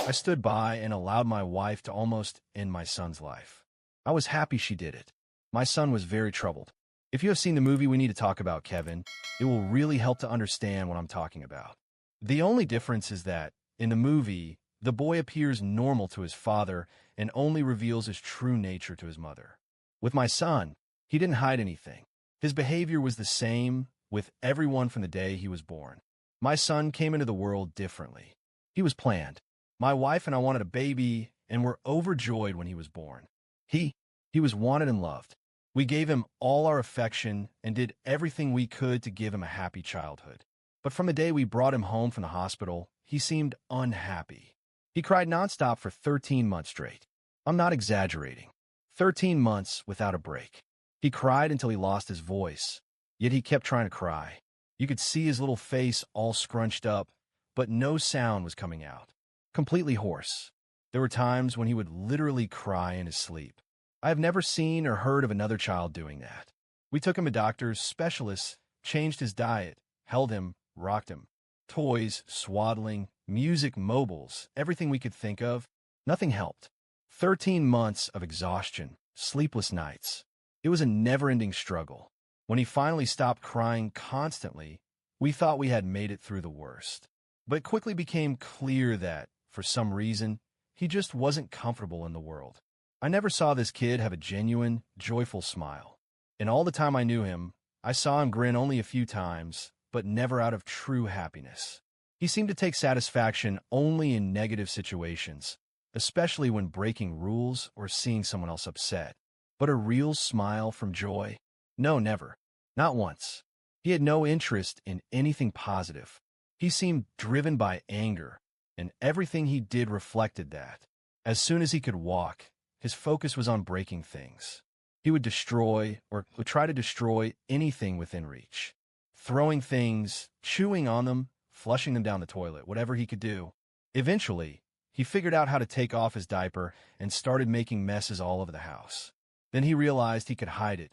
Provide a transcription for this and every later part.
I stood by and allowed my wife to almost end my son's life. I was happy she did it. My son was very troubled. If you have seen the movie we need to talk about, Kevin, it will really help to understand what I'm talking about. The only difference is that, in the movie, the boy appears normal to his father and only reveals his true nature to his mother. With my son, he didn't hide anything. His behavior was the same with everyone from the day he was born. My son came into the world differently. He was planned. My wife and I wanted a baby and were overjoyed when he was born. He was wanted and loved. We gave him all our affection and did everything we could to give him a happy childhood. But from the day we brought him home from the hospital, he seemed unhappy. He cried nonstop for 13 months straight. I'm not exaggerating. 13 months without a break. He cried until he lost his voice, yet he kept trying to cry. You could see his little face all scrunched up, but no sound was coming out. Completely hoarse. There were times when he would literally cry in his sleep. I have never seen or heard of another child doing that. We took him to doctors, specialists, changed his diet, held him, rocked him. Toys, swaddling, music, mobiles, everything we could think of. Nothing helped. 13 months of exhaustion, sleepless nights. It was a never-ending struggle. When he finally stopped crying constantly, we thought we had made it through the worst. But it quickly became clear that, for some reason, he just wasn't comfortable in the world. I never saw this kid have a genuine, joyful smile. In all the time I knew him, I saw him grin only a few times, but never out of true happiness. He seemed to take satisfaction only in negative situations, especially when breaking rules or seeing someone else upset. But a real smile from joy? No, never. Not once. He had no interest in anything positive. He seemed driven by anger, and everything he did reflected that. As soon as he could walk, his focus was on breaking things. He would destroy or would try to destroy anything within reach. Throwing things, chewing on them, flushing them down the toilet, whatever he could do. Eventually, he figured out how to take off his diaper and started making messes all over the house. Then he realized he could hide it,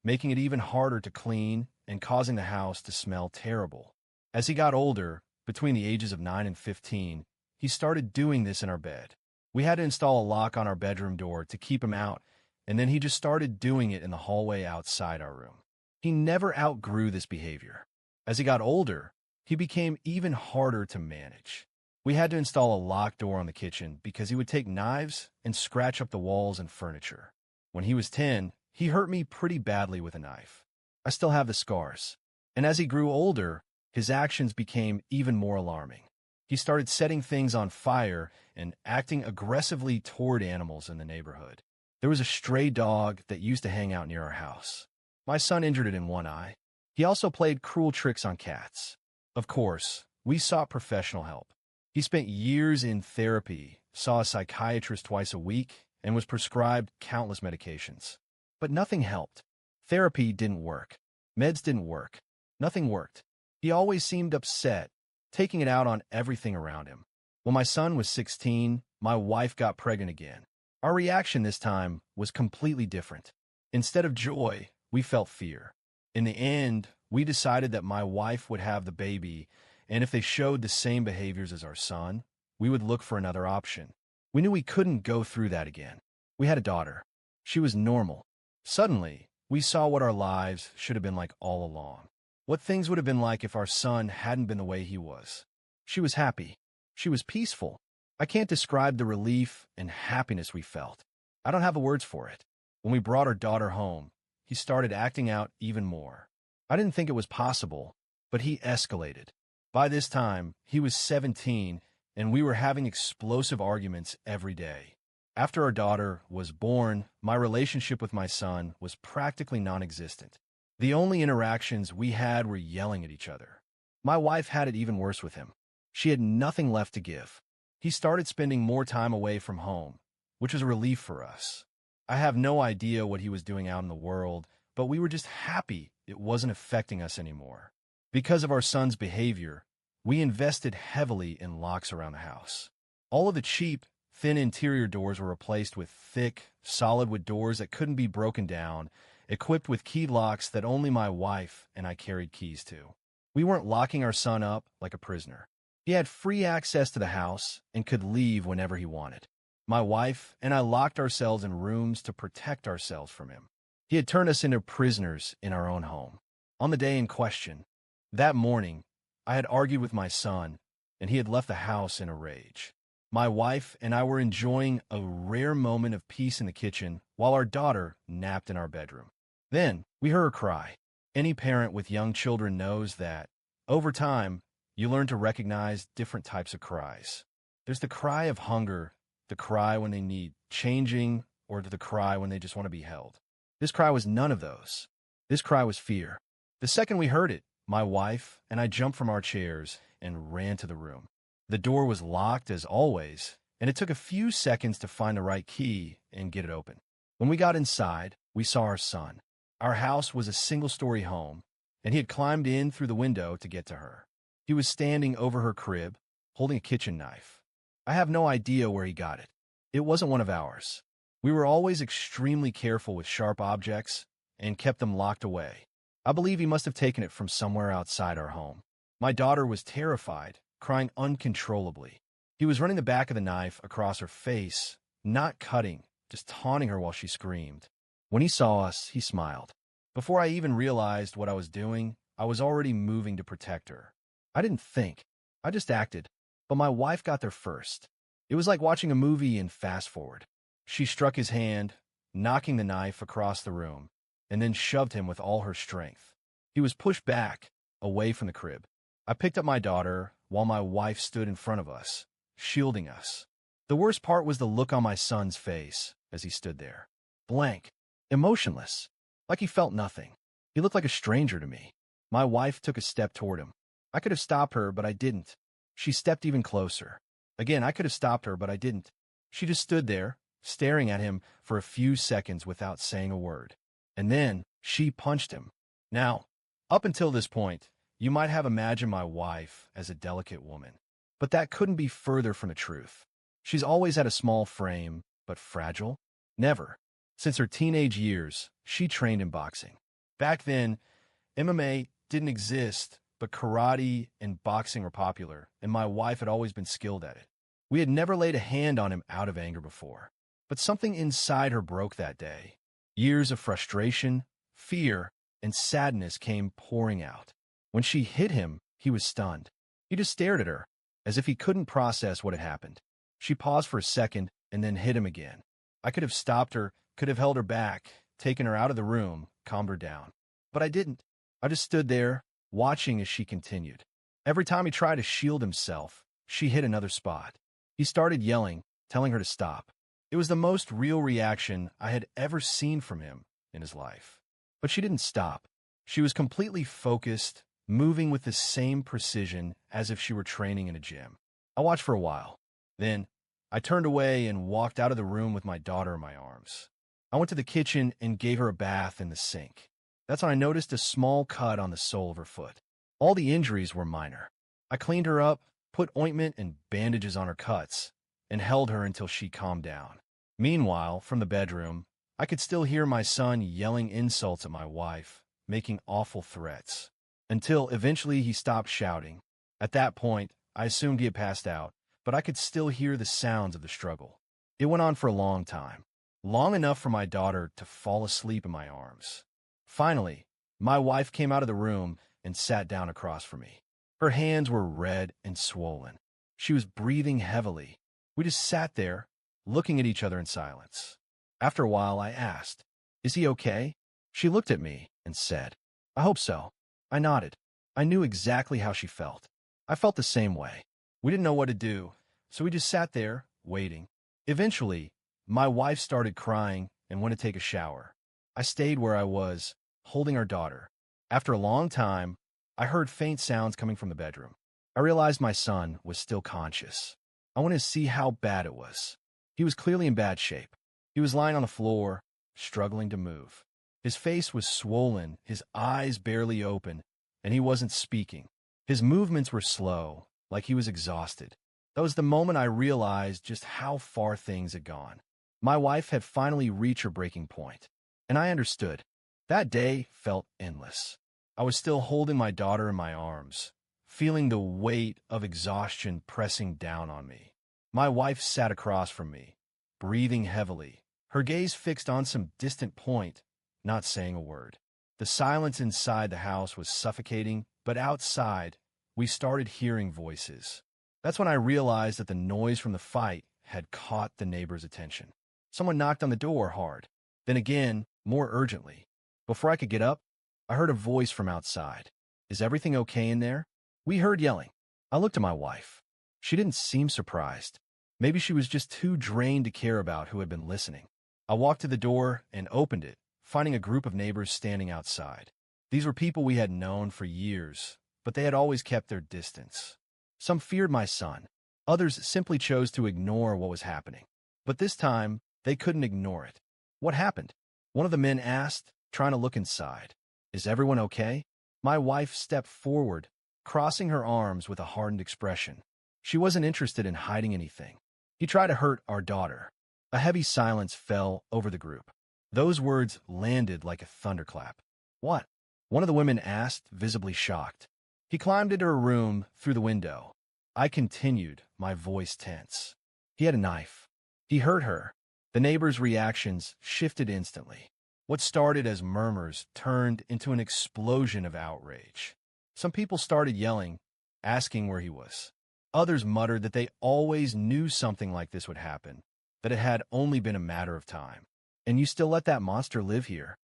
making it even harder to clean and causing the house to smell terrible. As he got older, between the ages of 9 and 15, he started doing this in our bed. We had to install a lock on our bedroom door to keep him out, and then he just started doing it in the hallway outside our room. He never outgrew this behavior. As he got older, he became even harder to manage. We had to install a locked door on the kitchen because he would take knives and scratch up the walls and furniture. When he was 10, he hurt me pretty badly with a knife. I still have the scars. And as he grew older, his actions became even more alarming. He started setting things on fire and acting aggressively toward animals in the neighborhood. There was a stray dog that used to hang out near our house. My son injured it in one eye. He also played cruel tricks on cats. Of course, we sought professional help. He spent years in therapy, saw a psychiatrist twice a week, and was prescribed countless medications. But nothing helped. Therapy didn't work. Meds didn't work. Nothing worked. He always seemed upset, taking it out on everything around him. When my son was 16, my wife got pregnant again. Our reaction this time was completely different. Instead of joy, we felt fear. In the end, we decided that my wife would have the baby, and if they showed the same behaviors as our son, we would look for another option. We knew we couldn't go through that again. We had a daughter. She was normal. Suddenly, we saw what our lives should have been like all along. What things would have been like if our son hadn't been the way he was. She was happy. She was peaceful. I can't describe the relief and happiness we felt. I don't have the words for it. When we brought our daughter home, he started acting out even more. I didn't think it was possible, but he escalated. By this time, he was 17, and we were having explosive arguments every day. After our daughter was born, my relationship with my son was practically non-existent. The only interactions we had were yelling at each other. My wife had it even worse with him. She had nothing left to give. He started spending more time away from home, which was a relief for us. I have no idea what he was doing out in the world, but we were just happy it wasn't affecting us anymore. Because of our son's behavior, we invested heavily in locks around the house. All of the cheap, thin interior doors were replaced with thick, solid wood doors that couldn't be broken down, equipped with key locks that only my wife and I carried keys to. We weren't locking our son up like a prisoner. He had free access to the house and could leave whenever he wanted. My wife and I locked ourselves in rooms to protect ourselves from him. He had turned us into prisoners in our own home. On the day in question, that morning, I had argued with my son, and he had left the house in a rage. My wife and I were enjoying a rare moment of peace in the kitchen while our daughter napped in our bedroom. Then, we heard her cry. Any parent with young children knows that, over time, you learn to recognize different types of cries. There's the cry of hunger, the cry when they need changing, or the cry when they just want to be held. This cry was none of those. This cry was fear. The second we heard it, my wife and I jumped from our chairs and ran to the room. The door was locked as always, and it took a few seconds to find the right key and get it open. When we got inside, we saw our son. Our house was a single-story home, and he had climbed in through the window to get to her. He was standing over her crib, holding a kitchen knife. I have no idea where he got it. It wasn't one of ours. We were always extremely careful with sharp objects and kept them locked away. I believe he must have taken it from somewhere outside our home. My daughter was terrified, crying uncontrollably. He was running the back of the knife across her face, not cutting, just taunting her while she screamed. When he saw us, he smiled. Before I even realized what I was doing, I was already moving to protect her. I didn't think. I just acted. But my wife got there first. It was like watching a movie in fast forward. She struck his hand, knocking the knife across the room, and then shoved him with all her strength. He was pushed back, away from the crib. I picked up my daughter while my wife stood in front of us, shielding us. The worst part was the look on my son's face as he stood there. Blank, emotionless, like he felt nothing. He looked like a stranger to me. My wife took a step toward him. I could have stopped her, but I didn't. She stepped even closer. Again, I could have stopped her, but I didn't. She just stood there, staring at him for a few seconds without saying a word. And then she punched him. Now, up until this point, you might have imagined my wife as a delicate woman, but that couldn't be further from the truth. She's always had a small frame, but fragile? Never. Since her teenage years, she trained in boxing. Back then, MMA didn't exist, but karate and boxing were popular, and my wife had always been skilled at it. We had never laid a hand on him out of anger before, but something inside her broke that day. Years of frustration, fear, and sadness came pouring out. When she hit him, he was stunned. He just stared at her, as if he couldn't process what had happened. She paused for a second and then hit him again. I could have stopped her, could have held her back, taken her out of the room, calmed her down. But I didn't. I just stood there, watching as she continued. Every time he tried to shield himself, she hit another spot. He started yelling, telling her to stop. It was the most real reaction I had ever seen from him in his life. But she didn't stop. She was completely focused, moving with the same precision as if she were training in a gym. I watched for a while. Then, I turned away and walked out of the room with my daughter in my arms. I went to the kitchen and gave her a bath in the sink. That's when I noticed a small cut on the sole of her foot. All the injuries were minor. I cleaned her up, put ointment and bandages on her cuts, and held her until she calmed down. Meanwhile, from the bedroom, I could still hear my son yelling insults at my wife, making awful threats, until eventually he stopped shouting. At that point, I assumed he had passed out, but I could still hear the sounds of the struggle. It went on for a long time, long enough for my daughter to fall asleep in my arms. Finally, my wife came out of the room and sat down across from me. Her hands were red and swollen. She was breathing heavily. We just sat there, looking at each other in silence. After a while, I asked, "Is he okay?" She looked at me and said, "I hope so." I nodded. I knew exactly how she felt. I felt the same way. We didn't know what to do, so we just sat there, waiting. Eventually, my wife started crying and went to take a shower. I stayed where I was, holding our daughter. After a long time, I heard faint sounds coming from the bedroom. I realized my son was still conscious. I wanted to see how bad it was. He was clearly in bad shape. He was lying on the floor, struggling to move. His face was swollen, his eyes barely open, and he wasn't speaking. His movements were slow, like he was exhausted. That was the moment I realized just how far things had gone. My wife had finally reached her breaking point, and I understood. That day felt endless. I was still holding my daughter in my arms, feeling the weight of exhaustion pressing down on me. My wife sat across from me, breathing heavily, her gaze fixed on some distant point, not saying a word. The silence inside the house was suffocating, but outside, we started hearing voices. That's when I realized that the noise from the fight had caught the neighbor's attention. Someone knocked on the door hard, then again, more urgently. Before I could get up, I heard a voice from outside. "Is everything okay in there?" We heard yelling. I looked at my wife. She didn't seem surprised. Maybe she was just too drained to care about who had been listening. I walked to the door and opened it, finding a group of neighbors standing outside. These were people we had known for years, but they had always kept their distance. Some feared my son. Others simply chose to ignore what was happening. But this time, they couldn't ignore it. "What happened?" one of the men asked, trying to look inside. "Is everyone okay?" My wife stepped forward, crossing her arms with a hardened expression. She wasn't interested in hiding anything. "He tried to hurt our daughter." A heavy silence fell over the group. Those words landed like a thunderclap. "What?" one of the women asked, visibly shocked. "He climbed into her room through the window." I continued, my voice tense. "He had a knife. He hurt her." The neighbors' reactions shifted instantly. What started as murmurs turned into an explosion of outrage. Some people started yelling, asking where he was. Others muttered that they always knew something like this would happen, that it had only been a matter of time. "And you still let that monster live here?"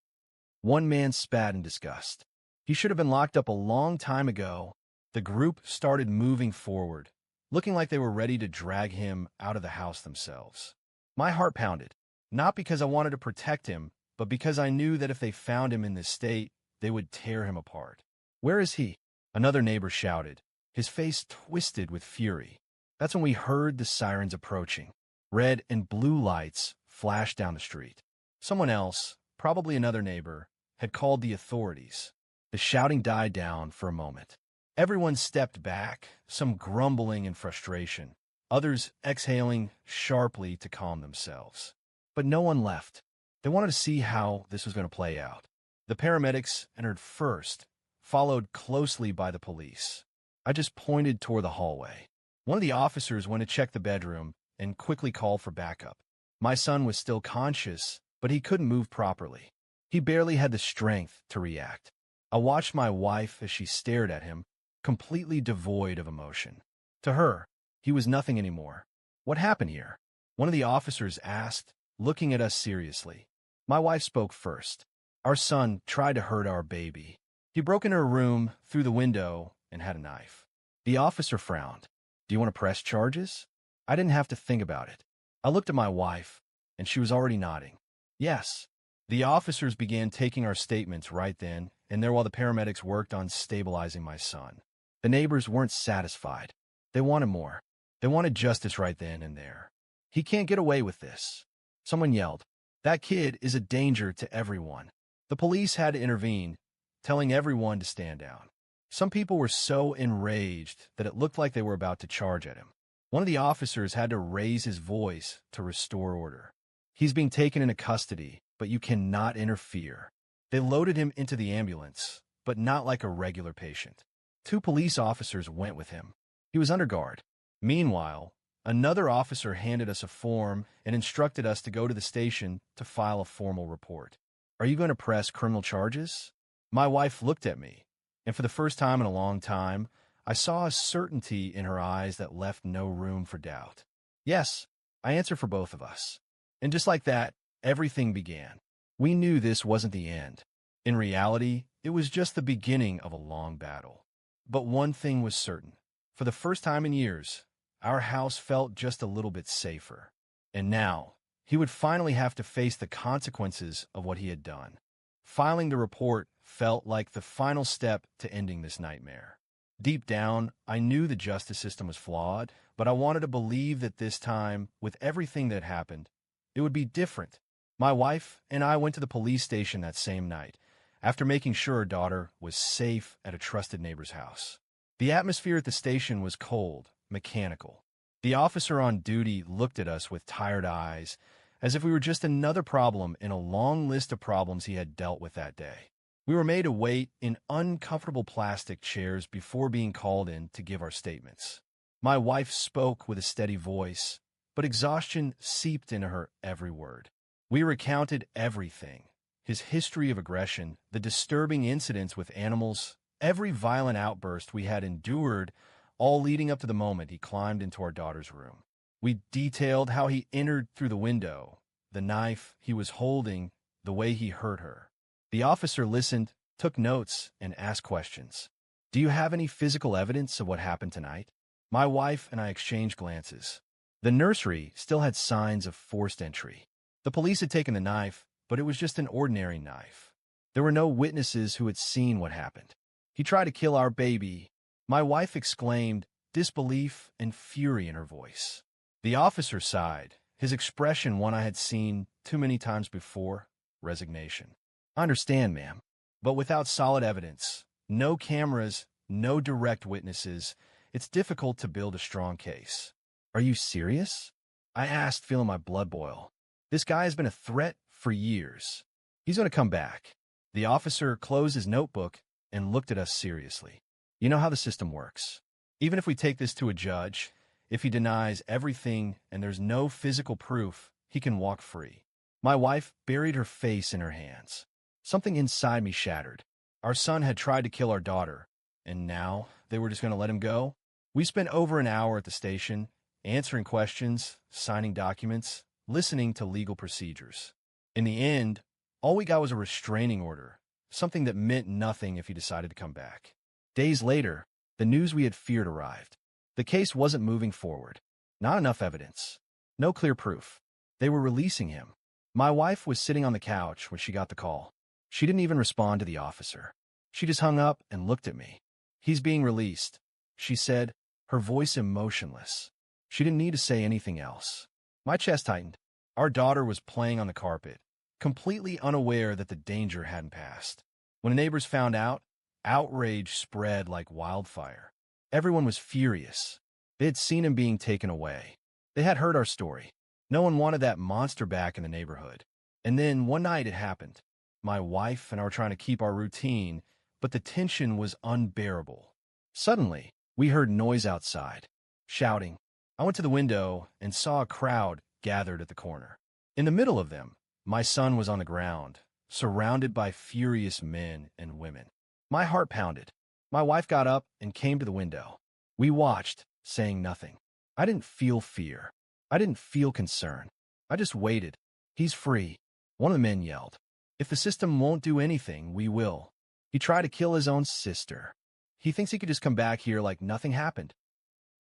One man spat in disgust. "He should have been locked up a long time ago." The group started moving forward, looking like they were ready to drag him out of the house themselves. My heart pounded, not because I wanted to protect him, but because I knew that if they found him in this state, they would tear him apart. "Where is he?" another neighbor shouted, his face twisted with fury. That's when we heard the sirens approaching. Red and blue lights flashed down the street. Someone else, probably another neighbor, had called the authorities. The shouting died down for a moment. Everyone stepped back, some grumbling in frustration, others exhaling sharply to calm themselves. But no one left. They wanted to see how this was going to play out. The paramedics entered first, followed closely by the police. I just pointed toward the hallway. One of the officers went to check the bedroom and quickly called for backup. My son was still conscious, but he couldn't move properly. He barely had the strength to react. I watched my wife as she stared at him, completely devoid of emotion. To her, he was nothing anymore. "What happened here?" one of the officers asked, looking at us seriously. My wife spoke first. "Our son tried to hurt our baby. He broke into her room through the window and had a knife." The officer frowned. "Do you want to press charges?" I didn't have to think about it. I looked at my wife, and she was already nodding. "Yes." The officers began taking our statements right then and there while the paramedics worked on stabilizing my son. The neighbors weren't satisfied. They wanted more. They wanted justice right then and there. "He can't get away with this." Someone yelled. "That kid is a danger to everyone." The police had to intervene, telling everyone to stand down. Some people were so enraged that it looked like they were about to charge at him. One of the officers had to raise his voice to restore order. "He's being taken into custody, but you cannot interfere." They loaded him into the ambulance, but not like a regular patient. 2 police officers went with him. He was under guard. Meanwhile, another officer handed us a form and instructed us to go to the station to file a formal report. "Are you going to press criminal charges?" My wife looked at me, and for the first time in a long time, I saw a certainty in her eyes that left no room for doubt. "Yes," I answered for both of us. And just like that, everything began. We knew this wasn't the end. In reality, it was just the beginning of a long battle. But one thing was certain. For the first time in years, our house felt just a little bit safer. And now, he would finally have to face the consequences of what he had done. Filing the report felt like the final step to ending this nightmare. Deep down, I knew the justice system was flawed, but I wanted to believe that this time, with everything that happened, it would be different. My wife and I went to the police station that same night, after making sure her daughter was safe at a trusted neighbor's house. The atmosphere at the station was cold, mechanical. The officer on duty looked at us with tired eyes, as if we were just another problem in a long list of problems he had dealt with that day. We were made to wait in uncomfortable plastic chairs before being called in to give our statements. My wife spoke with a steady voice, but exhaustion seeped into her every word. We recounted everything: his history of aggression, the disturbing incidents with animals, every violent outburst we had endured, all leading up to the moment he climbed into our daughter's room. We detailed how he entered through the window, the knife he was holding, the way he hurt her. The officer listened, took notes, and asked questions. "Do you have any physical evidence of what happened tonight?" My wife and I exchanged glances. The nursery still had signs of forced entry. The police had taken the knife, but it was just an ordinary knife. There were no witnesses who had seen what happened. "He tried to kill our baby," my wife exclaimed, disbelief and fury in her voice. The officer sighed, his expression one I had seen too many times before: resignation. "I understand, ma'am, but without solid evidence, no cameras, no direct witnesses, it's difficult to build a strong case." "Are you serious?" I asked, feeling my blood boil. "This guy has been a threat for years. He's going to come back." The officer closed his notebook and looked at us seriously. "You know how the system works. Even if we take this to a judge, if he denies everything and there's no physical proof, he can walk free." My wife buried her face in her hands. Something inside me shattered. Our son had tried to kill our daughter, and now they were just going to let him go? We spent over an hour at the station, answering questions, signing documents, listening to legal procedures. In the end, all we got was a restraining order, something that meant nothing if he decided to come back. Days later, the news we had feared arrived. The case wasn't moving forward. Not enough evidence. No clear proof. They were releasing him. My wife was sitting on the couch when she got the call. She didn't even respond to the officer. She just hung up and looked at me. "He's being released," she said, her voice emotionless. She didn't need to say anything else. My chest tightened. Our daughter was playing on the carpet, completely unaware that the danger hadn't passed. When the neighbors found out, outrage spread like wildfire. Everyone was furious. They had seen him being taken away. They had heard our story. No one wanted that monster back in the neighborhood. And then one night it happened. My wife and I were trying to keep our routine, but the tension was unbearable. Suddenly, we heard noise outside, shouting. I went to the window and saw a crowd gathered at the corner. In the middle of them, my son was on the ground, surrounded by furious men and women. My heart pounded. My wife got up and came to the window. We watched, saying nothing. I didn't feel fear. I didn't feel concern. I just waited. "He's free," one of the men yelled. "If the system won't do anything, we will. He tried to kill his own sister. He thinks he could just come back here like nothing happened."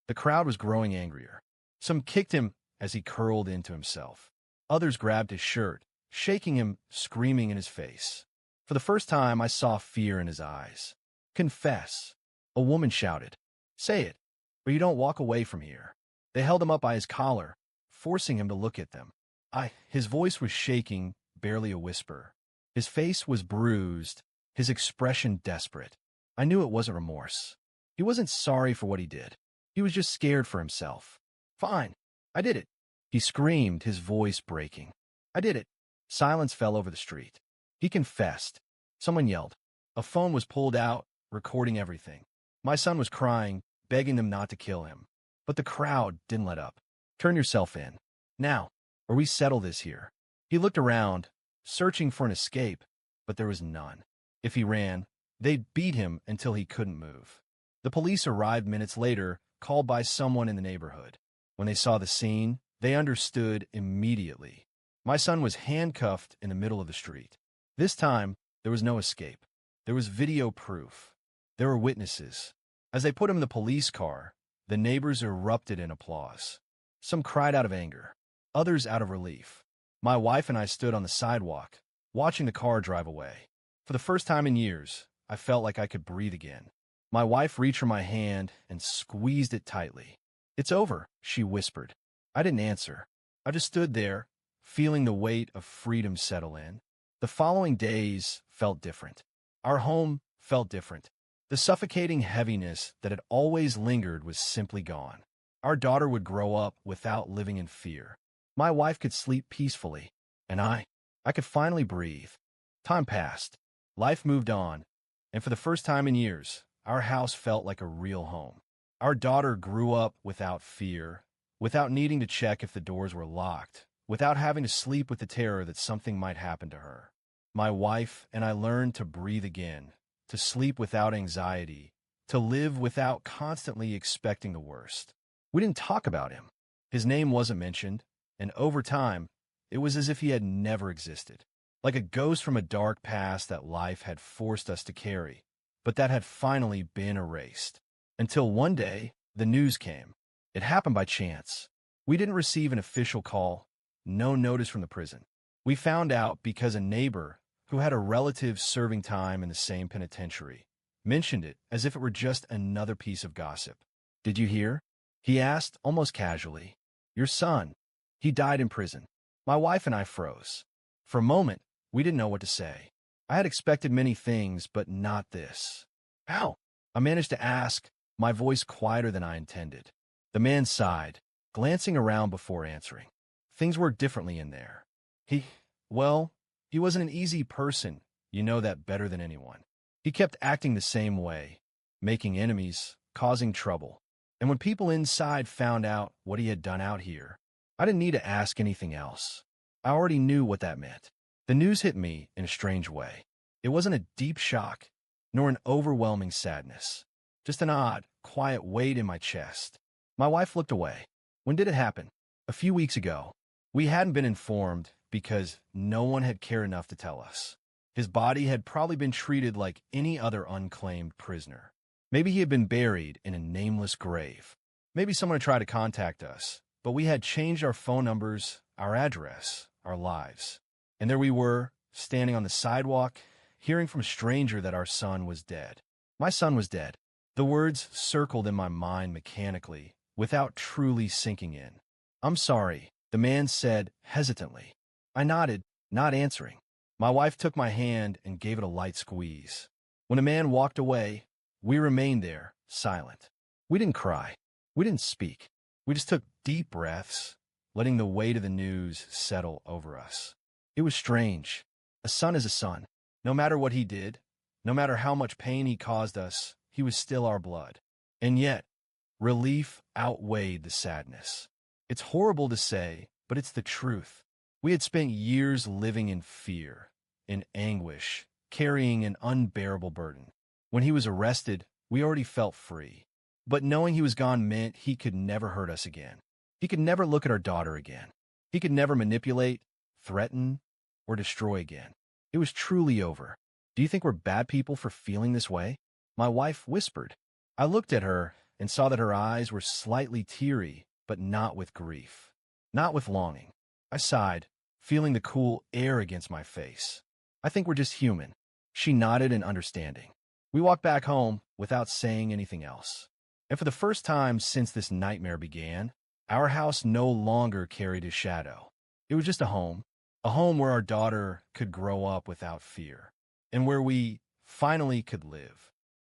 The crowd was growing angrier. Some kicked him as he curled into himself. Others grabbed his shirt, shaking him, screaming in his face. For the first time, I saw fear in his eyes. "Confess," a woman shouted. "Say it, or you don't walk away from here." They held him up by his collar, forcing him to look at them. His voice was shaking, barely a whisper. His face was bruised, his expression desperate. I knew it wasn't remorse. He wasn't sorry for what he did. He was just scared for himself. "Fine, I did it," he screamed, his voice breaking. "I did it." Silence fell over the street. He confessed. Someone yelled. A phone was pulled out, recording everything. My son was crying, begging them not to kill him. But the crowd didn't let up. "Turn yourself in. Now, or we settle this here." He looked around, searching for an escape, but there was none. If he ran, they'd beat him until he couldn't move. The police arrived minutes later, called by someone in the neighborhood. When they saw the scene, they understood immediately. My son was handcuffed in the middle of the street. This time, there was no escape. There was video proof. There were witnesses. As they put him in the police car, the neighbors erupted in applause. Some cried out of anger, others out of relief. My wife and I stood on the sidewalk, watching the car drive away. For the first time in years, I felt like I could breathe again. My wife reached for my hand and squeezed it tightly. "It's over," she whispered. I didn't answer. I just stood there, feeling the weight of freedom settle in. The following days felt different. Our home felt different. The suffocating heaviness that had always lingered was simply gone. Our daughter would grow up without living in fear. My wife could sleep peacefully, and I could finally breathe. Time passed. Life moved on, and for the first time in years, our house felt like a real home. Our daughter grew up without fear, without needing to check if the doors were locked, without having to sleep with the terror that something might happen to her. My wife and I learned to breathe again, to sleep without anxiety, to live without constantly expecting the worst. We didn't talk about him. His name wasn't mentioned, and over time, it was as if he had never existed. Like a ghost from a dark past that life had forced us to carry, but that had finally been erased. Until one day, the news came. It happened by chance. We didn't receive an official call, no notice from the prison. We found out because a neighbor, who had a relative serving time in the same penitentiary, mentioned it as if it were just another piece of gossip. "Did you hear?" He asked, almost casually. "Your son. He died in prison." My wife and I froze. For a moment, we didn't know what to say. I had expected many things, but not this. "How?" I managed to ask, my voice quieter than I intended. The man sighed, glancing around before answering. Things worked differently in there. Well, he wasn't an easy person. You know that better than anyone. He kept acting the same way, making enemies, causing trouble. And when people inside found out what he had done out here, I didn't need to ask anything else. I already knew what that meant. The news hit me in a strange way. It wasn't a deep shock, nor an overwhelming sadness. Just an odd, quiet weight in my chest. My wife looked away. "When did it happen?" "A few weeks ago." We hadn't been informed because no one had cared enough to tell us. His body had probably been treated like any other unclaimed prisoner. Maybe he had been buried in a nameless grave. Maybe someone had tried to contact us, but we had changed our phone numbers, our address, our lives. And there we were, standing on the sidewalk, hearing from a stranger that our son was dead. My son was dead. The words circled in my mind mechanically, without truly sinking in. "I'm sorry," the man said hesitantly. I nodded, not answering. My wife took my hand and gave it a light squeeze. When the man walked away, we remained there, silent. We didn't cry. We didn't speak. We just took deep breaths, letting the weight of the news settle over us. It was strange. A son is a son. No matter what he did, no matter how much pain he caused us, he was still our blood. And yet, relief outweighed the sadness. It's horrible to say, but it's the truth. We had spent years living in fear, in anguish, carrying an unbearable burden. When he was arrested, we already felt free. But knowing he was gone meant he could never hurt us again. He could never look at our daughter again. He could never manipulate, threaten, or destroy again. It was truly over. "Do you think we're bad people for feeling this way?" My wife whispered. I looked at her and saw that her eyes were slightly teary, but not with grief, not with longing. I sighed, feeling the cool air against my face. "I think we're just human." She nodded in understanding. We walked back home without saying anything else. And for the first time since this nightmare began, our house no longer carried a shadow. It was just a home where our daughter could grow up without fear, and where we finally could live.